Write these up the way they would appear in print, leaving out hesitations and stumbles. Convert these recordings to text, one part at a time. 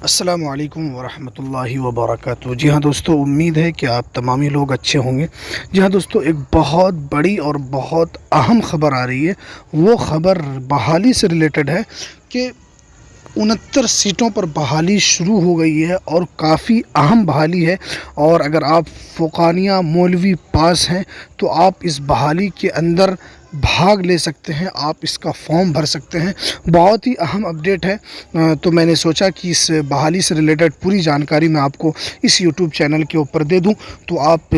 السلام علیکم ورحمۃ اللہ وبرکاتہ۔ جی ہاں دوستو، امید ہے کہ آپ تمامی لوگ اچھے ہوں گے۔ جی ہاں دوستو، ایک بہت بڑی اور بہت اہم خبر آ رہی ہے۔ وہ خبر بحالی سے ریلیٹڈ ہے کہ 69 سیٹوں پر بحالی شروع ہو گئی ہے اور کافی اہم بحالی ہے، اور اگر آپ فوقانیہ مولوی پاس ہیں تو آپ اس بحالی کے اندر بھاگ لے سکتے ہیں، آپ اس کا فارم بھر سکتے ہیں۔ بہت ہی اہم اپڈیٹ ہے، تو میں نے سوچا کہ اس بحالی سے ریلیٹڈ پوری جانکاری میں آپ کو اس یوٹیوب چینل کے اوپر دے دوں، تو آپ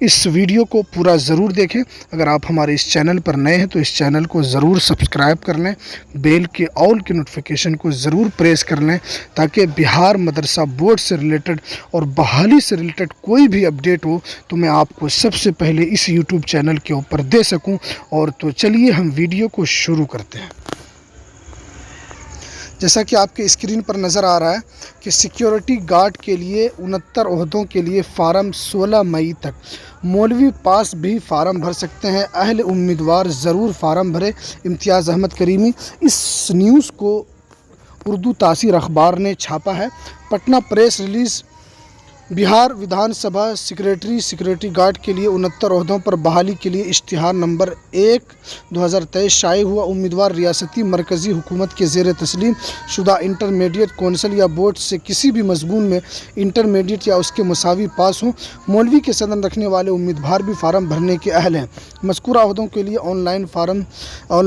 اس ویڈیو کو پورا ضرور دیکھیں۔ اگر آپ ہمارے اس چینل پر نئے ہیں تو اس چینل کو ضرور سبسکرائب کر لیں، بیل کے آل کی نوٹیفیکیشن کو ضرور پریس کر لیں، تاکہ بہار مدرسہ بورڈ سے ریلیٹڈ اور بحالی سے ریلیٹڈ کوئی بھی اپڈیٹ ہو تو میں آپ کو سب سے پہلے اس یوٹیوب چینل کے اوپر دے سکوں۔ اور تو چلیے ہم ویڈیو کو شروع کرتے ہیں۔ جیسا کہ آپ کے اسکرین پر نظر آ رہا ہے کہ سیکیورٹی گارڈ کے لیے 69 عہدوں کے لیے فارم 16 مئی تک، مولوی پاس بھی فارم بھر سکتے ہیں، اہل امیدوار ضرور فارم بھرے۔ امتیاز احمد کریمی، اس نیوز کو اردو تاثیر اخبار نے چھاپا ہے۔ پٹنہ پریس ریلیز، بہار ودھان سبھا سیکورٹی گارڈ کے لیے 69 عہدوں پر بحالی کے لیے اشتہار نمبر 1/2023 شائع ہوا۔ امیدوار ریاستی مرکزی حکومت کے زیر تسلیم شدہ انٹرمیڈیٹ کونسل یا بورڈ سے کسی بھی مضمون میں انٹرمیڈیٹ یا اس کے مساوی پاس ہوں۔ مولوی کے سدن رکھنے والے امیدوار بھی فارم بھرنے کے اہل ہیں۔ مذکورہ عہدوں کے لیے آن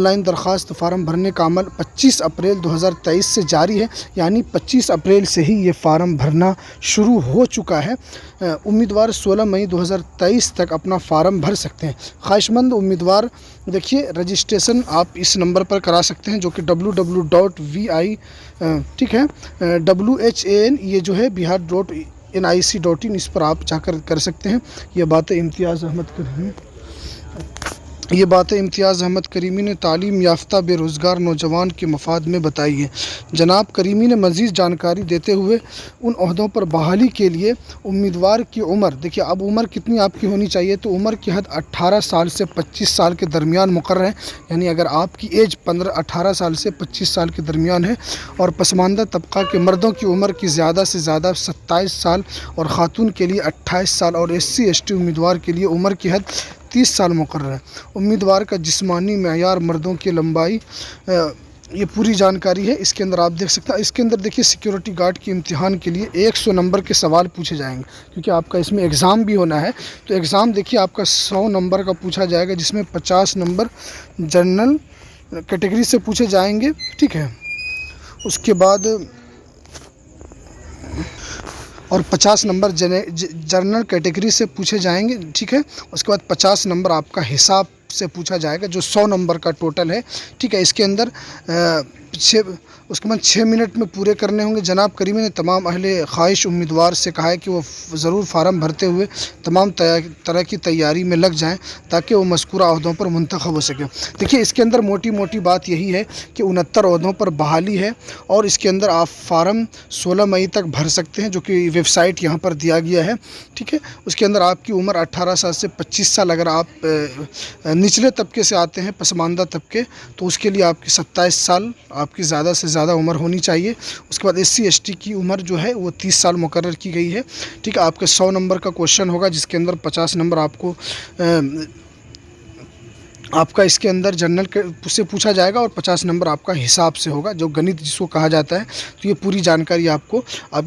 لائن درخواست فارم بھرنے کا عمل 25 اپریل 2023 سے جاری ہے، یعنی 25 اپریل سے ہی یہ فارم بھرنا شروع ہو چکا ہے۔ امیدوار 16 مئی 2023 تک اپنا فارم بھر سکتے ہیں۔ خواہش مند امیدوار دیکھیے رجسٹریشن آپ اس نمبر پر کرا سکتے ہیں، جو کہ www.vi ٹھیک ہے WHAN یہ جو ہے bihar.nic.in، اس پر آپ جا کر سکتے ہیں۔ یہ باتیں امتیاز احمد کریمی نے تعلیم یافتہ بے روزگار نوجوان کے مفاد میں بتائی ہیں۔ جناب کریمی نے مزید جانکاری دیتے ہوئے ان عہدوں پر بحالی کے لیے امیدوار کی عمر، دیکھیے اب عمر کتنی آپ کی ہونی چاہیے، تو عمر کی حد 18 سال سے 25 سال کے درمیان مقرر ہے، یعنی اگر آپ کی ایج 18 سال سے 25 سال کے درمیان ہے، اور پسماندہ طبقہ کے مردوں کی عمر کی زیادہ سے زیادہ 27 سال اور خاتون کے لیے 28 سال اور SC/ST امیدوار کے لیے عمر کی حد 30 سال مقرر ہے۔ امیدوار کا جسمانی معیار، مردوں کی لمبائی، یہ پوری جانکاری ہے اس کے اندر آپ دیکھ سکتے ہیں۔ اس کے اندر دیکھیے سیکیورٹی گارڈ کے امتحان کے لیے 100 نمبر کے سوال پوچھے جائیں گے، کیونکہ آپ کا اس میں ایگزام بھی ہونا ہے، تو ایگزام دیکھیے آپ کا 100 نمبر کا پوچھا جائے گا، جس میں 50 نمبر جنرل کیٹیگری سے پوچھے جائیں گے، ٹھیک ہے۔ اس کے بعد اور 50 نمبر جنرل کیٹیگری سے پوچھے جائیں گے، ٹھیک ہے۔ اس کے بعد 50 نمبر آپ کا حساب سے پوچھا جائے گا، جو 100 نمبر کا ٹوٹل ہے، ٹھیک ہے۔ اس کے اندر اس کے بعد 6 منٹ میں پورے کرنے ہوں گے۔ جناب کریمی نے تمام اہل خواہش امیدوار سے کہا ہے کہ وہ ضرور فارم بھرتے ہوئے تمام طرح کی تیاری میں لگ جائیں، تاکہ وہ مذکورہ عہدوں پر منتخب ہو سکیں۔ دیکھیے اس کے اندر موٹی بات یہی ہے کہ 69 عہدوں پر بحالی ہے، اور اس کے اندر آپ فارم 16 مئی تک بھر سکتے ہیں، جو کہ ویب سائٹ یہاں پر دیا گیا ہے، ٹھیک ہے۔ اس کے اندر آپ کی عمر 18 سال سے 25 سال، اگر آپ نچلے طبقے سے آتے ہیں، پسماندہ طبقے، تو اس کے لیے آپ کی 27 سال آپ کی زیادہ سے زیادہ عمر ہونی چاہیے۔ اس کے بعد SC/ST کی عمر جو ہے وہ 30 سال مقرر کی گئی ہے، ٹھیک ہے۔ آپ کے 100 نمبر کا کوشچن ہوگا، جس کے اندر 50 نمبر آپ کا اس کے اندر جنرل سے پوچھا جائے گا، اور 50 نمبر آپ کا حساب سے ہوگا، جو گنت جس کو کہا جاتا ہے۔ تو یہ پوری جانکاری آپ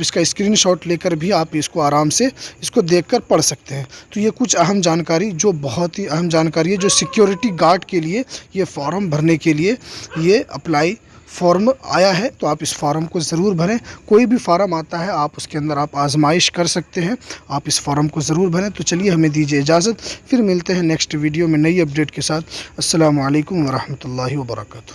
اس کا اسکرین شاٹ لے کر بھی آپ اس کو آرام سے اس کو دیکھ کر پڑھ سکتے ہیں۔ تو یہ کچھ اہم جانکاری، جو بہت ہی اہم جانکاری ہے، جو سیکیورٹی گارڈ کے لیے یہ فارم بھرنے کے لیے یہ اپلائی فارم آیا ہے، تو آپ اس فارم کو ضرور بھریں۔ کوئی بھی فارم آتا ہے، آپ اس کے اندر آپ آزمائش کر سکتے ہیں، آپ اس فارم کو ضرور بھریں۔ تو چلیے ہمیں دیجیے اجازت، پھر ملتے ہیں نیکسٹ ویڈیو میں نئی اپڈیٹ کے ساتھ۔ السلام علیکم ورحمۃ اللہ وبرکاتہ۔